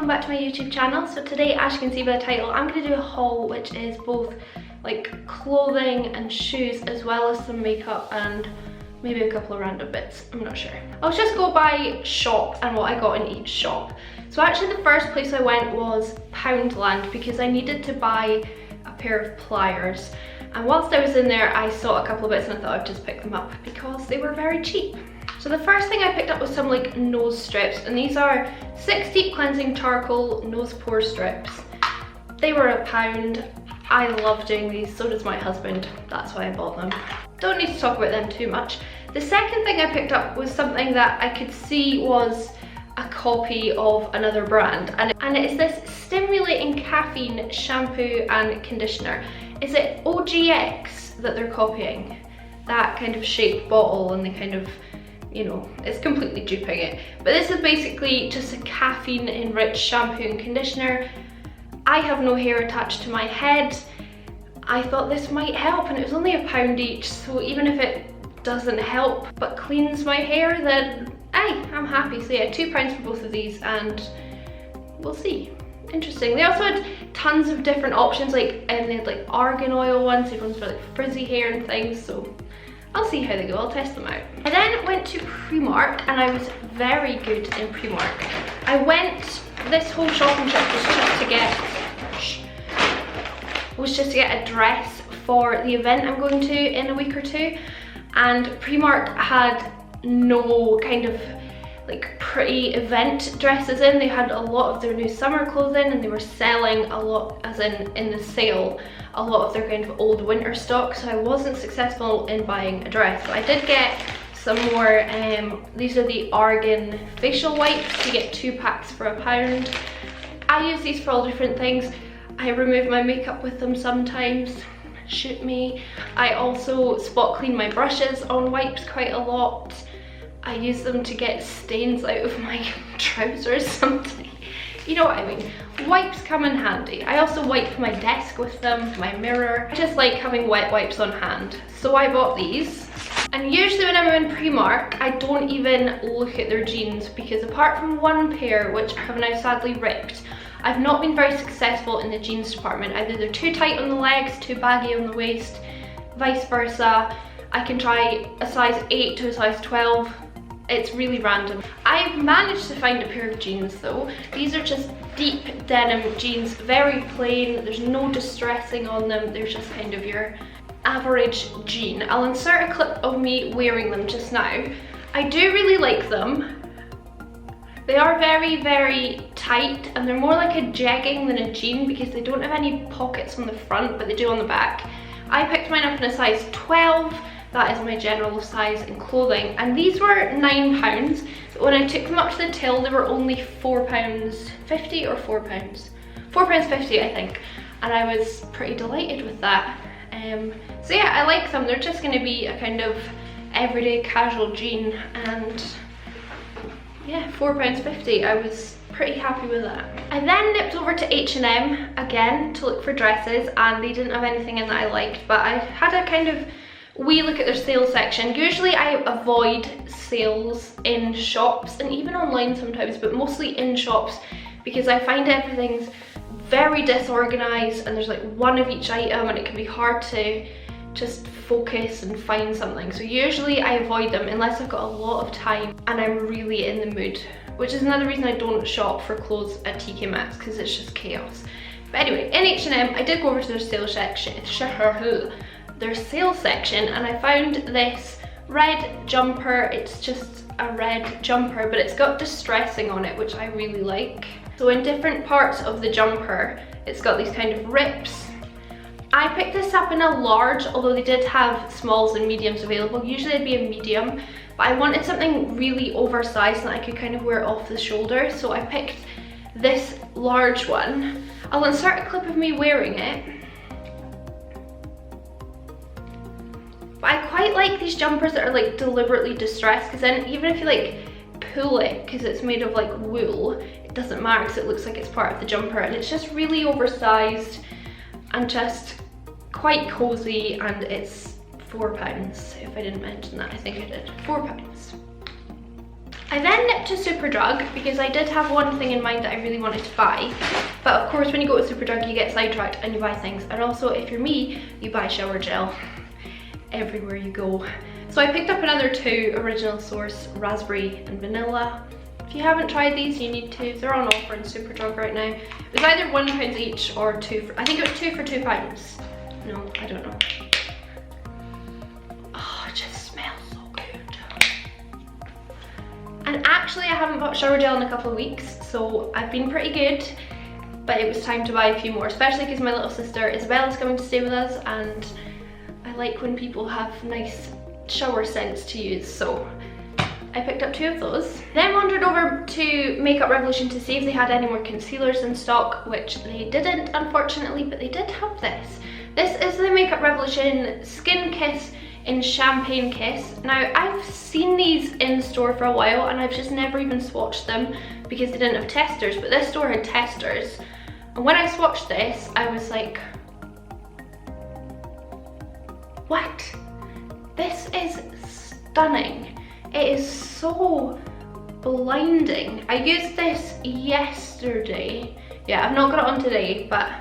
welcome back to my YouTube channel. So today, as you can see by the title, I'm going to do a haul which is both like clothing and shoes as well as some makeup and maybe a couple of random bits, I'm not sure. I'll just go by shop and what I got in each shop. So actually the first place I went was Poundland because I needed to buy a pair of pliers. And whilst I was in there, I saw a couple of bits and I thought I'd just pick them up because they were very cheap. So the first thing I picked up was some like nose strips, and these are 6 Deep Cleansing Charcoal Nose Pore Strips. They were £1. I love doing these, so does my husband. That's why I bought them. Don't need to talk about them too much. The second thing I picked up was something that I could see was a copy of another brand, and it's this stimulating caffeine shampoo and conditioner. Is it OGX that they're copying? That kind of shaped bottle, and they kind of, you know, it's completely duping it. But this is basically just a caffeine enriched shampoo and conditioner. I have no hair attached to my head. I thought this might help, and it was only £1 each, so even if it doesn't help but cleans my hair, then hey, I'm happy. So yeah, £2 for both of these, and we'll see. Interesting. They also had tons of different options, like, and they had like argan oil ones, they had ones for like frizzy hair and things, so I'll see how they go, I'll test them out. I then went to Primark, and I was very good in Primark. This whole shopping trip was just to get a dress for the event I'm going to in a week or two, and Primark had no kind of like pretty event dresses in. They had a lot of their new summer clothes in, and they were selling a lot, as in the sale, a lot of their kind of old winter stock, so I wasn't successful in buying a dress. But I did get some more, these are the argan facial wipes. You get 2 packs for £1. I use these for all different things. I remove my makeup with them sometimes, shoot me. I also spot clean my brushes on wipes quite a lot. I use them to get stains out of my trousers sometimes. You know what I mean. Wipes come in handy. I also wipe my desk with them, my mirror. I just like having wet wipes on hand. So I bought these. And usually when I'm in Primark, I don't even look at their jeans, because apart from one pair, which have now sadly ripped, I've not been very successful in the jeans department. Either they're too tight on the legs, too baggy on the waist, vice versa. I can try a size 8 to a size 12. It's really random. I've managed to find a pair of jeans though. These are just deep denim jeans, very plain. There's no distressing on them. They're just kind of your average jean. I'll insert a clip of me wearing them just now. I do really like them. They are very, very tight, and they're more like a jegging than a jean because they don't have any pockets on the front, but they do on the back. I picked mine up in a size 12. That is my general size in clothing, and these were £9. But when I took them up to the till, they were only £4.50 or £4. £4.50 I think, and I was pretty delighted with that. So yeah, I like them. They're just going to be a kind of everyday casual jean, and yeah, £4.50. I was pretty happy with that. I then nipped over to H&M again to look for dresses, and they didn't have anything in that I liked, but I had a kind of we look at their sales section. Usually I avoid sales in shops and even online sometimes, but mostly in shops, because I find everything's very disorganized and there's like one of each item, and it can be hard to just focus and find something. So usually I avoid them unless I've got a lot of time and I'm really in the mood, which is another reason I don't shop for clothes at TK Maxx, because it's just chaos. But anyway, in H&M I did go over to their sales section, and I found this red jumper. It's just a red jumper, but it's got distressing on it, which I really like. So in different parts of the jumper, it's got these kind of rips. I picked this up in a large, although they did have smalls and mediums available. Usually it'd be a medium, but I wanted something really oversized that I could kind of wear off the shoulder, so I picked this large one. I'll insert a clip of me wearing it. But I quite like these jumpers that are like deliberately distressed, because then even if you like pull it, because it's made of like wool, it doesn't matter because it looks like it's part of the jumper, and it's just really oversized and just quite cozy, and it's £4, if I didn't mention that. I think I did. £4. I then nipped to Superdrug because I did have one thing in mind that I really wanted to buy. But of course when you go to Superdrug you get sidetracked and you buy things. And also if you're me, you buy shower gel everywhere you go. So I picked up another two Original Source Raspberry and Vanilla. If you haven't tried these, you need to. They're on offer in Superdrug right now. It was either £1 each or I think it was 2 for £2. No, I don't know. Oh, it just smells so good. And actually I haven't bought shower gel in a couple of weeks, so I've been pretty good. But it was time to buy a few more, especially because my little sister Isabella's coming to stay with us, and I like when people have nice shower scents to use, so I picked up 2 of those. Then wandered over to Makeup Revolution to see if they had any more concealers in stock, which they didn't unfortunately, but they did have this. This is the Makeup Revolution Skin Kiss in Champagne Kiss. Now I've seen these in store for a while and I've just never even swatched them because they didn't have testers, but this store had testers. And when I swatched this, I was like, what? This is stunning. It is so blinding. I used this yesterday. Yeah, I've not got it on today, but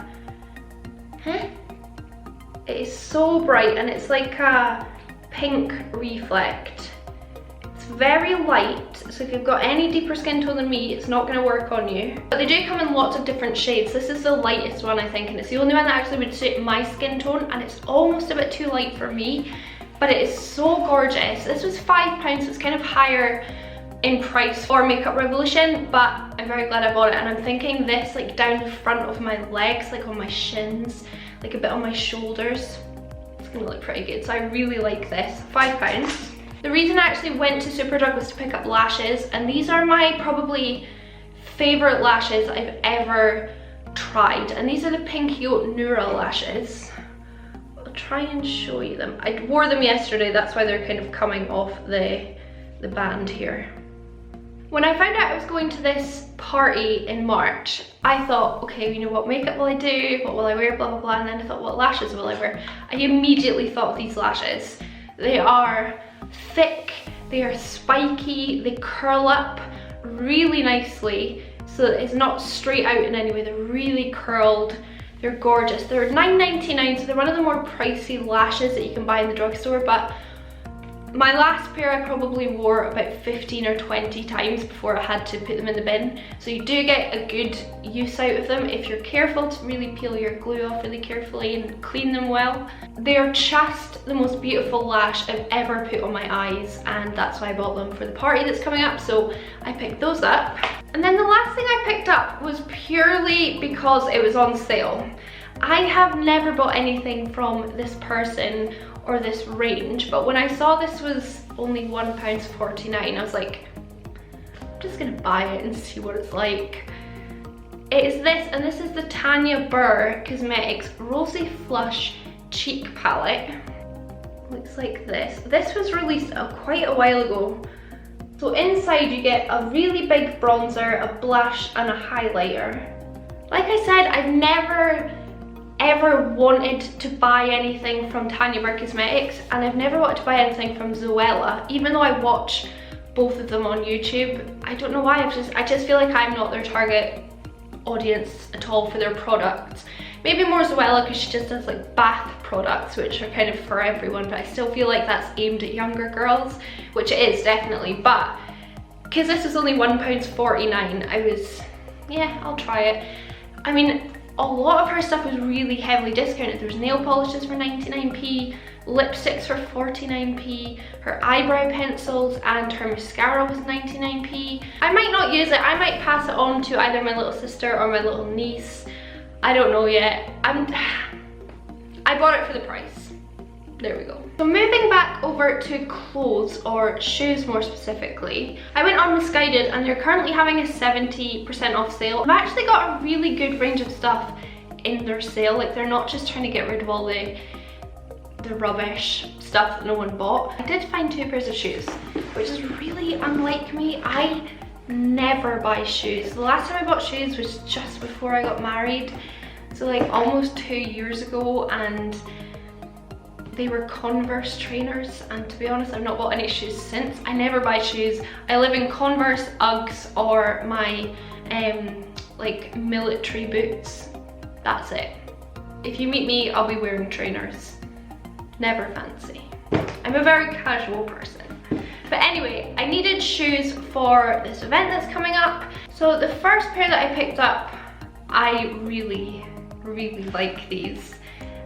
it is so bright and it's like a pink reflect. It's very light, so if you've got any deeper skin tone than me, it's not going to work on you. But they do come in lots of different shades. This is the lightest one, I think, and it's the only one that actually would suit my skin tone, and it's almost a bit too light for me. But it is so gorgeous. This was £5, so it's kind of higher in price for Makeup Revolution, but I'm very glad I bought it. And I'm thinking this like down the front of my legs, like on my shins, like a bit on my shoulders. It's gonna look pretty good. So I really like this. £5. The reason I actually went to Superdrug was to pick up lashes, and these are my probably favorite lashes I've ever tried. And these are the Pink Yacht Nura lashes. Try and show you them. I wore them yesterday, that's why they're kind of coming off the band here. When I found out I was going to this party in March, I thought, okay, you know, what makeup will I do, what will I wear, blah blah blah, and then I thought, what lashes will I wear? I immediately thought of these lashes. They are thick, they are spiky, they curl up really nicely so that it's not straight out in any way. They're really curled. They're gorgeous. They're $9.99, so they're one of the more pricey lashes that you can buy in the drugstore, but my last pair I probably wore about 15 or 20 times before I had to put them in the bin. So you do get a good use out of them if you're careful to really peel your glue off really carefully and clean them well. They are just the most beautiful lash I've ever put on my eyes, and that's why I bought them for the party that's coming up, so I picked those up. And then the last thing I picked up was purely because it was on sale. I have never bought anything from this person or this range, but when I saw this was only £1.49, I was like, I'm just gonna buy it and see what it's like. It is this, and this is the Tanya Burr Cosmetics Rosy Flush Cheek Palette. Looks like this. This was released quite a while ago. So inside you get a really big bronzer, a blush, and a highlighter. Like I said, I've never ever wanted to buy anything from Tanya Burr Cosmetics, and I've never wanted to buy anything from Zoella, even though I watch both of them on YouTube. I don't know why, I just feel like I'm not their target audience at all for their products. Maybe more Zoella because she just does like bath products, which are kind of for everyone, but I still feel like that's aimed at younger girls, which it is definitely. But because this was only £1.49, I was, yeah, I'll try it. I mean, a lot of her stuff was really heavily discounted. There was nail polishes for 99p, lipsticks for 49p, her eyebrow pencils and her mascara was 99p. I might not use it, I might pass it on to either my little sister or my little niece. I don't know yet. I bought it for the price. There we go. So moving back over to clothes, or shoes more specifically, I went on Missguided and they're currently having a 70% off sale. I've actually got a really good range of stuff in their sale. Like, they're not just trying to get rid of all the rubbish stuff that no one bought. I did find 2 pairs of shoes, which is really unlike me. I never buy shoes. The last time I bought shoes was just before I got married, so like almost 2 years ago, and They were Converse trainers, and to be honest, I've not bought any shoes since. I never buy shoes. I live in Converse, Uggs, or my like military boots. That's it. If you meet me, I'll be wearing trainers. Never fancy. I'm a very casual person. But anyway, I needed shoes for this event that's coming up. So the first pair that I picked up, I really like these.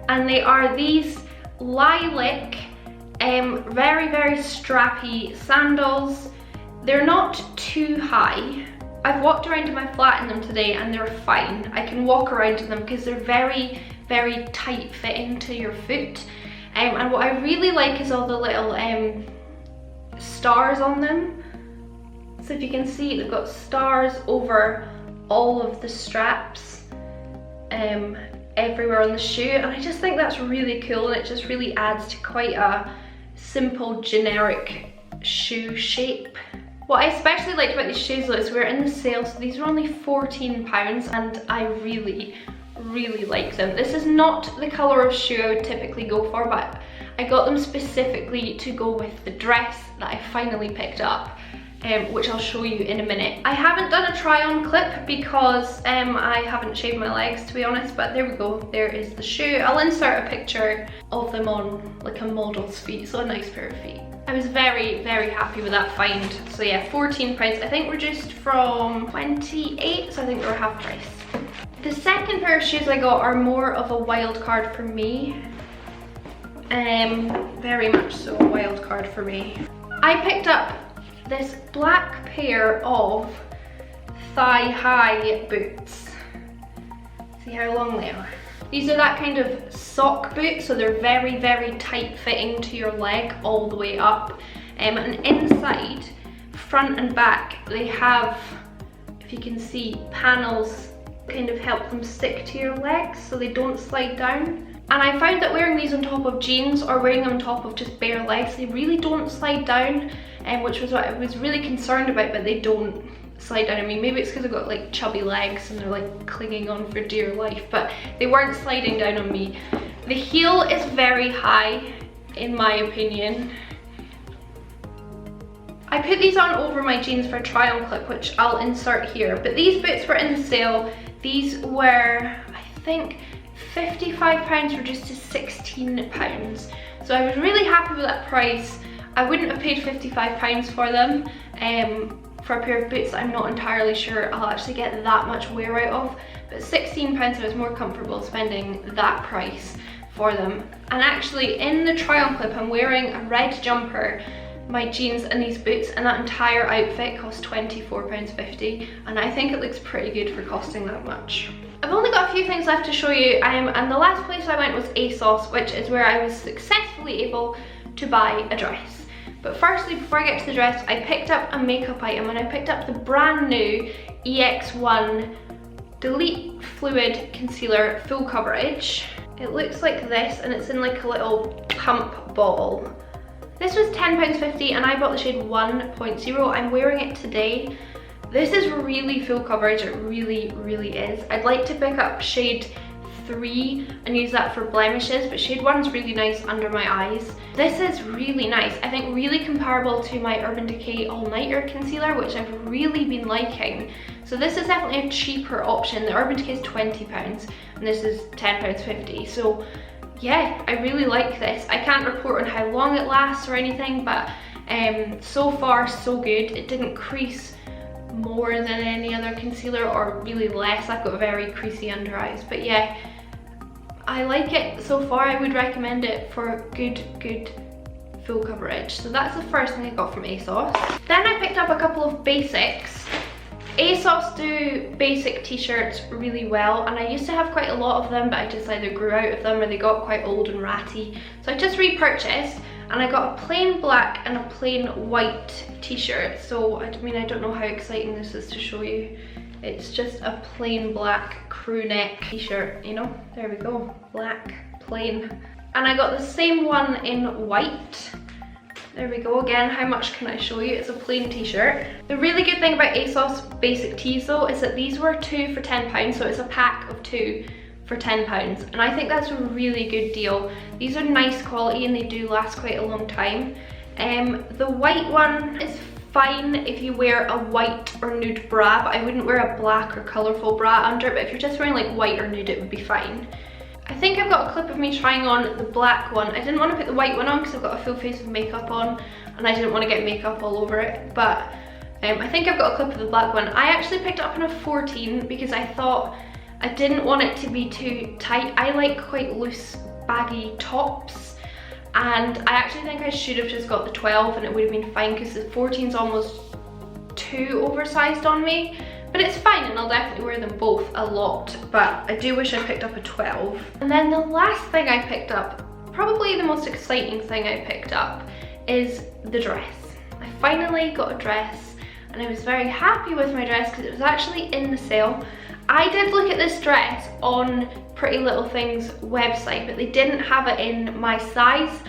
And they are these lilac, very strappy sandals. They're not too high. I've walked around in my flat in them today and they're fine. I can walk around in them because they're very tight fitting to your foot. And what I really like is all the little stars on them. So if you can see, they've got stars over all of the straps everywhere on the shoe, and I just think that's really cool, and it just really adds to quite a simple generic shoe shape. What I especially liked about these shoes though is we're in the sale, so these are only £14 and I really like them. This is not the colour of shoe I would typically go for, but I got them specifically to go with the dress that I finally picked up, which I'll show you in a minute. I haven't done a try on clip because I haven't shaved my legs, to be honest, but there we go, there is the shoe. I'll insert a picture of them on like a model's feet, so a nice pair of feet. I was very happy with that find. So yeah, £14, I think reduced from 28, so I think they were half price. The second pair of shoes I got are more of a wild card for me. Very much so a wild card for me. I picked up this black pair of thigh-high boots. See how long they are? These are that kind of sock boot, so they're very tight fitting to your leg all the way up. And inside, front and back, they have, if you can see, panels kind of help them stick to your legs so they don't slide down. And I found that wearing these on top of jeans or wearing them on top of just bare legs, they really don't slide down, which was what I was really concerned about, but they don't slide down on me. Maybe it's because I've got like chubby legs and they're like clinging on for dear life, but they weren't sliding down on me. The heel is very high, in my opinion. I put these on over my jeans for a try on clip, which I'll insert here, but these boots were in the sale. These were, I think, £55 reduced to £16. So I was really happy with that price. I wouldn't have paid £55 for them for a pair of boots that I'm not entirely sure I'll actually get that much wear out of, but £16 I was more comfortable spending that price for them. And actually in the try on clip I'm wearing a red jumper, my jeans and these boots, and that entire outfit cost £24.50, and I think it looks pretty good for costing that much. I've only got a few things left to show you, and the last place I went was Asos, which is where I was successfully able to buy a dress. But firstly, before I get to the dress, I picked up a makeup item, and I picked up the brand new EX1 Delete Fluid Concealer Full Coverage. It looks like this, and it's in like a little pump ball. This was £10.50 and I bought the shade 1.0. I'm wearing it today. This is really full coverage, it really is. I'd like to pick up shade 3 and use that for blemishes, but shade 1 is really nice under my eyes. This is really nice. I think really comparable to my Urban Decay All Nighter Concealer, which I've really been liking. So this is definitely a cheaper option. The Urban Decay is £20 and this is £10.50. So yeah, I really like this. I can't report on how long it lasts or anything, but so far so good. It didn't crease more than any other concealer, or really less. I've got very creasy under eyes, but yeah, I like it so far. I would recommend it for good full coverage. So that's the first thing I got from Asos. Then I picked up a couple of basics. Asos do basic t-shirts really well, and I used to have quite a lot of them, but I just either grew out of them or they got quite old and ratty. So I just repurchased, and I got a plain black and a plain white t-shirt. So I mean, I don't know how exciting this is to show you. It's just a plain black crew neck t-shirt, you know, there we go, black, plain. And I got the same one in white. There we go again, how much can I show you? It's a plain t-shirt. The really good thing about Asos basic tees though is that these were 2 for £10, so it's a pack of 2 for £10, and I think that's a really good deal. These are nice quality and they do last quite a long time. The white one is fine if you wear a white or nude bra, but I wouldn't wear a black or colourful bra under it, but if you're just wearing like white or nude, it would be fine. I think I've got a clip of me trying on the black one. I didn't want to put the white one on because I've got a full face of makeup on and I didn't want to get makeup all over it, but I think I've got a clip of the black one. I actually picked it up in a 14 because I thought I didn't want it to be too tight. I like quite loose, baggy tops, and I actually think I should have just got the 12 and it would have been fine because the 14 is almost too oversized on me. But it's fine and I'll definitely wear them both a lot, but I do wish I picked up a 12. And then the last thing I picked up, probably the most exciting thing I picked up, is the dress. I finally got a dress and I was very happy with my dress because it was actually in the sale. I did look at this dress on Pretty Little Thing's website, but they didn't have it in my size,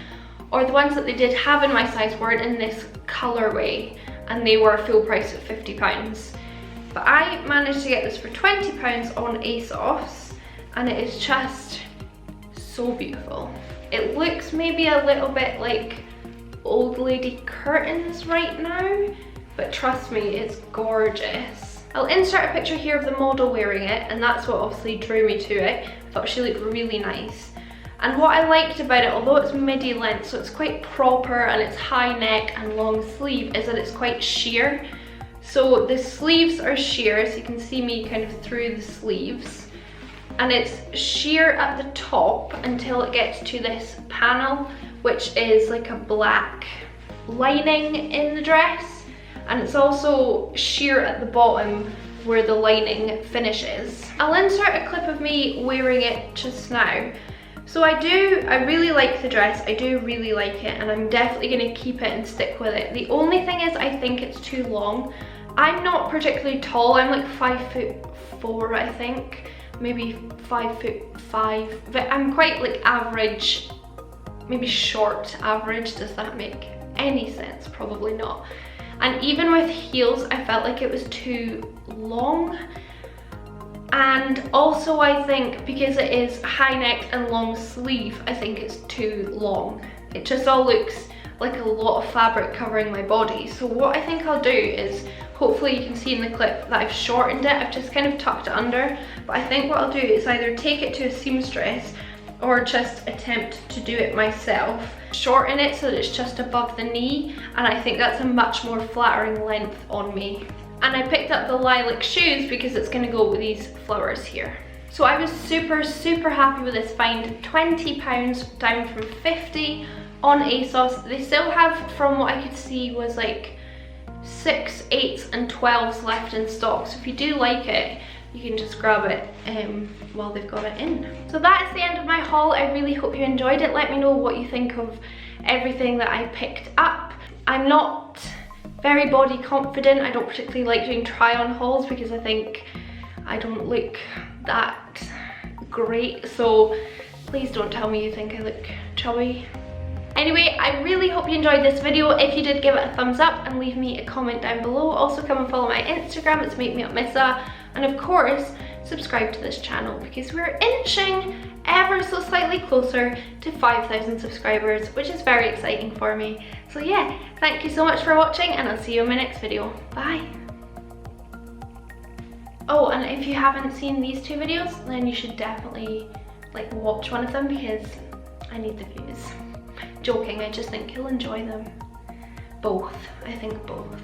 or the ones that they did have in my size weren't in this colourway, and they were full price at £50. But I managed to get this for £20 on Asos, and it is just so beautiful. It looks maybe a little bit like old lady curtains right now, but trust me, it's gorgeous. I'll insert a picture here of the model wearing it, and that's what obviously drew me to it. I thought she looked really nice. And what I liked about it, although it's midi length, so it's quite proper and it's high neck and long sleeve, is that it's quite sheer. So the sleeves are sheer, so you can see me kind of through the sleeves. And it's sheer at the top until it gets to this panel, which is like a black lining in the dress. And it's also sheer at the bottom where the lining finishes. I'll insert a clip of me wearing it just now. So I really like the dress, I do really like it, and I'm definitely gonna keep it and stick with it. The only thing is I think it's too long. I'm not particularly tall, I'm like 5'4", I think, maybe 5'5", but I'm quite like average, maybe short average. Does that make any sense? Probably not. And even with heels, I felt like it was too long. And also I think because it is high neck and long sleeve, I think it's too long. It just all looks like a lot of fabric covering my body. So what I think I'll do is, hopefully you can see in the clip that I've shortened it. I've just kind of tucked it under. But I think what I'll do is either take it to a seamstress or just attempt to do it myself. Shorten it so that it's just above the knee, and I think that's a much more flattering length on me. And I picked up the lilac shoes because it's gonna go with these flowers here. So I was super happy with this find. £20 down from 50 on Asos. They still have, from what I could see, was like 6, 8s and 12s left in stock. So if you do like it, you can just grab it while they've got it in. So that is the end of my haul. I really hope you enjoyed it. Let me know what you think of everything that I picked up. I'm not very body confident. I don't particularly like doing try on hauls because I think I don't look that great. So please don't tell me you think I look chubby. Anyway, I really hope you enjoyed this video. If you did, give it a thumbs up and leave me a comment down below. Also come and follow my Instagram, it's Makemeupmissa. And of course, subscribe to this channel because we're inching ever so slightly closer to 5,000 subscribers, which is very exciting for me. So yeah, thank you so much for watching and I'll see you in my next video. Bye. Oh, and if you haven't seen these two videos, then you should definitely like watch one of them because I need the views. Joking, I just think you'll enjoy them. Both, I think both.